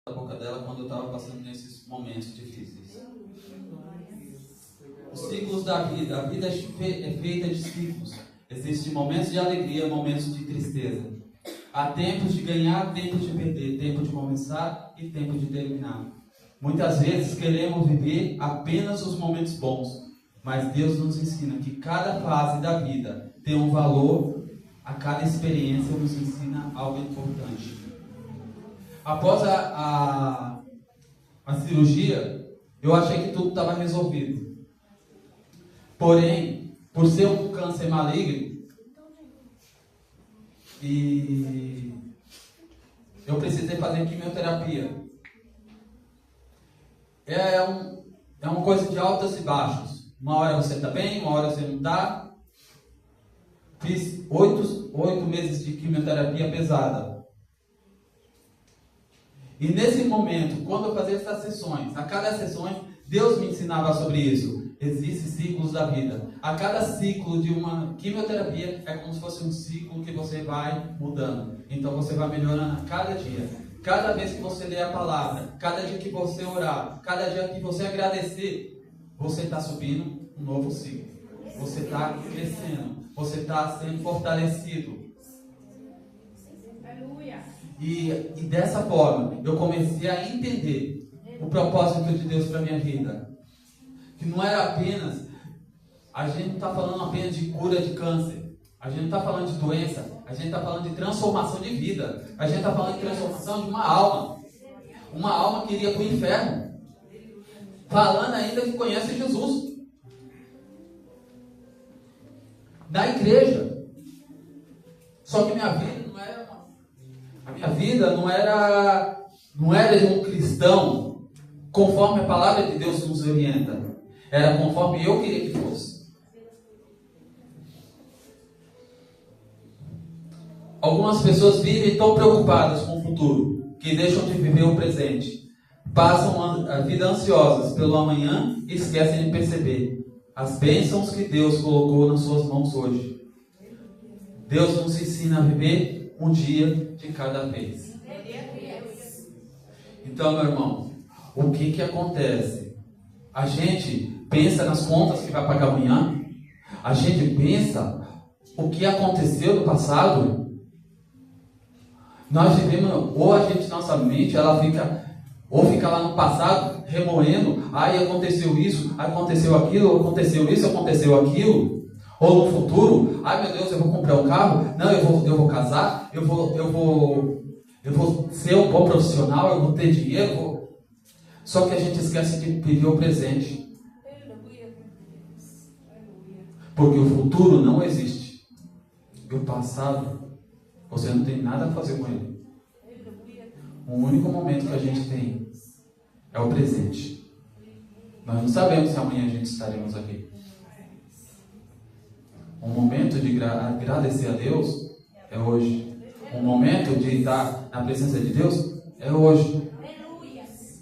da boca dela quando eu estava passando nesses momentos difíceis. Os ciclos da vida. A vida é feita de ciclos. Existem momentos de alegria, momentos de tristeza. Há tempos de ganhar, tempos de perder, tempo de começar e tempo de terminar. Muitas vezes queremos viver apenas os momentos bons, mas Deus nos ensina que cada fase da vida tem um valor, a cada experiência nos ensina algo importante. Após a cirurgia, eu achei que tudo estava resolvido. Porém, por ser um câncer maligno, e eu precisei fazer quimioterapia. É uma coisa de altos e baixos. Uma hora você está bem, uma hora você não está. Fiz 8 meses de quimioterapia pesada. E nesse momento, quando eu fazia essas sessões, a cada sessão, Deus me ensinava sobre isso. Existem ciclos da vida. A cada ciclo de uma quimioterapia é como se fosse um ciclo que você vai mudando. Então você vai melhorando a cada dia. Cada vez que você ler a palavra, cada dia que você orar, cada dia que você agradecer, você está subindo um novo ciclo. Você está crescendo. Você está sendo fortalecido. Aleluia. E dessa forma, eu comecei a entender o propósito de Deus para a minha vida. Que não era apenas, a gente não está falando apenas de cura de câncer. A gente não está falando de doença. A gente está falando de transformação de vida. A gente está falando de transformação de uma alma. Uma alma que iria para o inferno. Falando ainda que conhece Jesus. Na igreja. Só que minha vida não era a minha vida não era de um cristão conforme a palavra de Deus nos orienta. Era conforme eu queria que fosse. Algumas pessoas vivem tão preocupadas com o futuro que deixam de viver o presente. Passam a vida ansiosas pelo amanhã e esquecem de perceber as bênçãos que Deus colocou nas suas mãos hoje. Deus nos ensina a viver um dia de cada vez. Então, meu irmão, o que acontece? A gente pensa nas contas que vai pagar amanhã. A gente pensa o que aconteceu no passado. Nós vivemos, ou a gente, nossa mente, ela fica lá no passado, remoendo. Ai, aconteceu isso, aconteceu aquilo, aconteceu isso, aconteceu aquilo. Ou no futuro, ai meu Deus, eu vou comprar um carro. Não, eu vou casar, eu vou ser um bom profissional, eu vou ter dinheiro. Só que a gente esquece de viver o presente. Porque o futuro não existe. E o passado, você não tem nada a fazer com ele. O único momento que a gente tem é o presente. Nós não sabemos se amanhã a gente estaremos aqui. O momento de agradecer a Deus é hoje. O momento de estar na presença de Deus é hoje.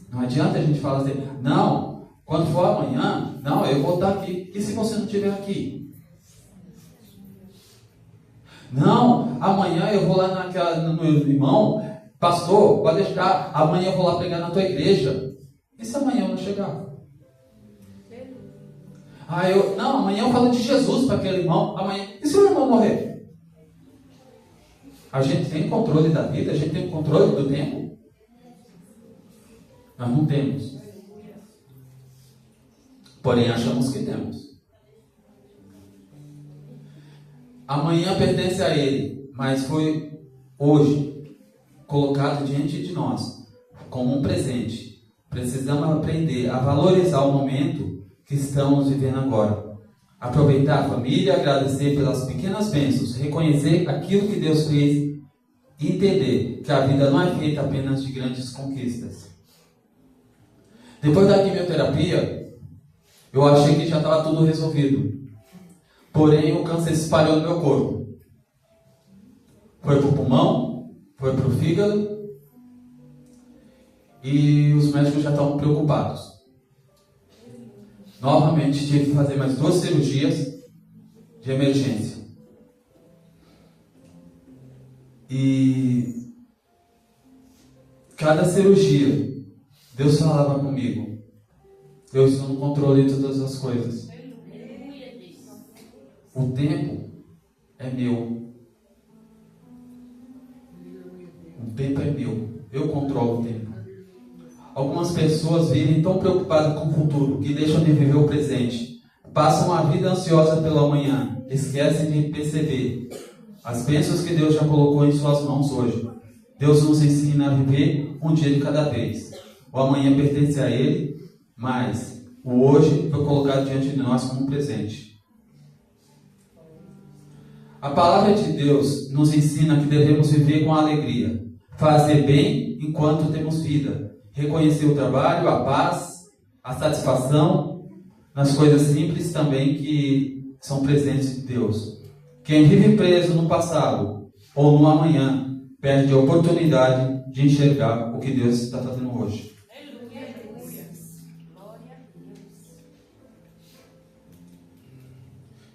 Não adianta a gente falar assim, não, quando for amanhã, não, eu vou estar aqui. E se você não estiver aqui? Não, amanhã eu vou lá no meu irmão, pastor, pode deixar, amanhã eu vou lá pregar na tua igreja. E se amanhã eu não chegar? Não, amanhã eu falo de Jesus para aquele irmão. Amanhã, e se o irmão morrer? A gente tem controle da vida, a gente tem controle do tempo. Nós não temos. Porém, achamos que temos. Amanhã pertence a Ele, mas foi hoje colocado diante de nós como um presente. Precisamos aprender a valorizar o momento que estamos vivendo agora. Aproveitar a família, agradecer pelas pequenas bênçãos, reconhecer aquilo que Deus fez e entender que a vida não é feita apenas de grandes conquistas. Depois da quimioterapia, eu achei que já estava tudo resolvido. Porém, o câncer se espalhou no meu corpo. Foi para o pulmão, foi para o fígado. E os médicos já estavam preocupados. Novamente, tive que fazer mais 2 cirurgias de emergência. E cada cirurgia, Deus falava comigo. Eu estou no controle de todas as coisas. O tempo é meu. O tempo é meu. Eu controlo o tempo. Algumas pessoas vivem tão preocupadas com o futuro que deixam de viver o presente. Passam a vida ansiosa pelo amanhã. Esquecem de perceber as bênçãos que Deus já colocou em suas mãos hoje. Deus nos ensina a viver um dia de cada vez. O amanhã pertence a Ele, mas o hoje foi colocado diante de nós como um presente. A palavra de Deus nos ensina que devemos viver com alegria, fazer bem enquanto temos vida, reconhecer o trabalho, a paz, a satisfação nas coisas simples também que são presentes de Deus. Quem vive preso no passado ou no amanhã perde a oportunidade de enxergar o que Deus está fazendo hoje.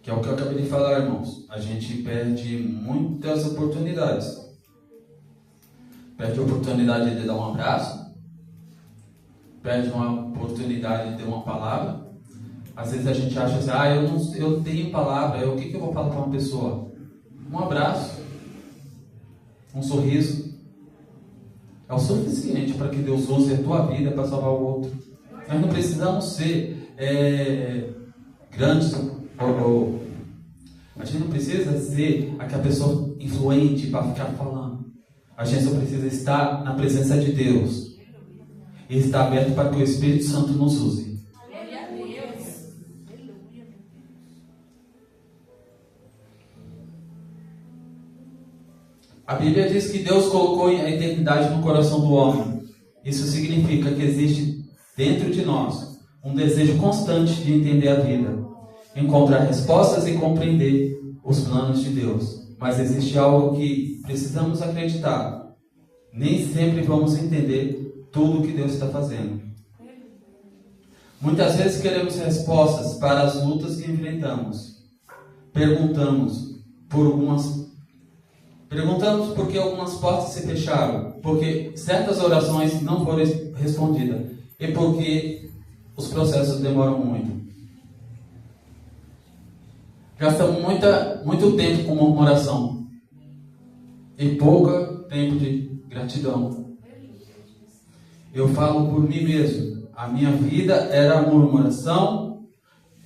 Que é o que eu acabei de falar, irmãos. A gente perde muitas oportunidades. Perde a oportunidade de dar um abraço. Perde uma oportunidade de ter uma palavra. Às vezes a gente acha assim, eu tenho palavra, o que eu vou falar para uma pessoa? Um abraço, um sorriso. É o suficiente para que Deus use a tua vida para salvar o outro. Nós não precisamos ser grandes. A gente não precisa ser aquela pessoa influente para ficar falando. A gente só precisa estar na presença de Deus e estar aberto para que o Espírito Santo nos use. A Bíblia diz que Deus colocou a eternidade no coração do homem. Isso significa que existe dentro de nós um desejo constante de entender a vida, encontrar respostas e compreender os planos de Deus. Mas existe algo que precisamos acreditar. Nem sempre vamos entender tudo o que Deus está fazendo. Muitas vezes queremos respostas para as lutas que enfrentamos. Perguntamos por que algumas portas se fecharam, porque certas orações não foram respondidas e porque os processos demoram muito. Gastamos muito tempo com murmuração e pouco tempo de gratidão. Eu falo por mim mesmo. A minha vida era murmuração.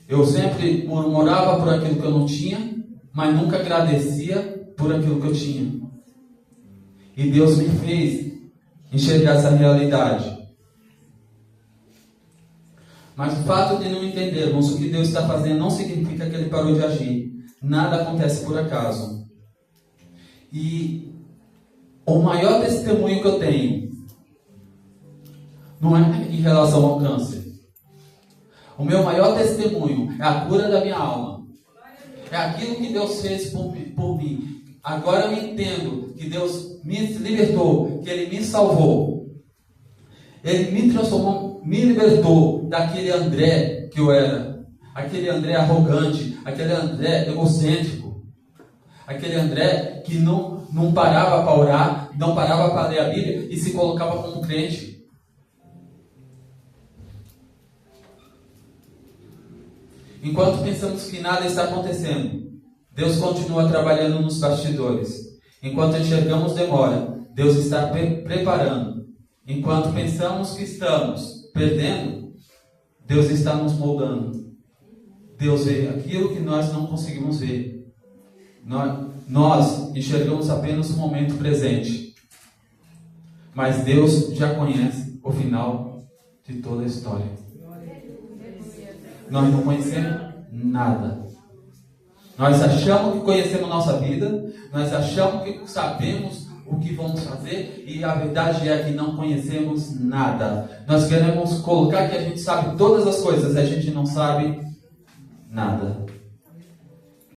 Eu sempre murmurava por aquilo que eu não tinha, mas nunca agradecia por aquilo que eu tinha. E Deus me fez enxergar essa realidade. Mas o fato de não entendermos o que Deus está fazendo não significa que Ele parou de agir. Nada acontece por acaso. E o maior testemunho que eu tenho não é em relação ao câncer. O meu maior testemunho é a cura da minha alma. É aquilo que Deus fez por mim. Agora eu entendo que Deus me libertou, que Ele me salvou. Ele me transformou, me libertou daquele André que eu era. Aquele André arrogante, aquele André egocêntrico. Aquele André que não parava para orar, não parava para ler a Bíblia e se colocava como crente. Enquanto pensamos que nada está acontecendo, Deus continua trabalhando nos bastidores. Enquanto enxergamos demora, Deus está preparando. Enquanto pensamos que estamos perdendo, Deus está nos moldando. Deus vê aquilo que nós não conseguimos ver. Nós enxergamos apenas o momento presente. Mas Deus já conhece o final de toda a história. Nós não conhecemos nada. Nós achamos que conhecemos nossa vida, nós achamos que sabemos o que vamos fazer e a verdade é que não conhecemos nada. Nós queremos colocar que a gente sabe todas as coisas, a gente não sabe nada.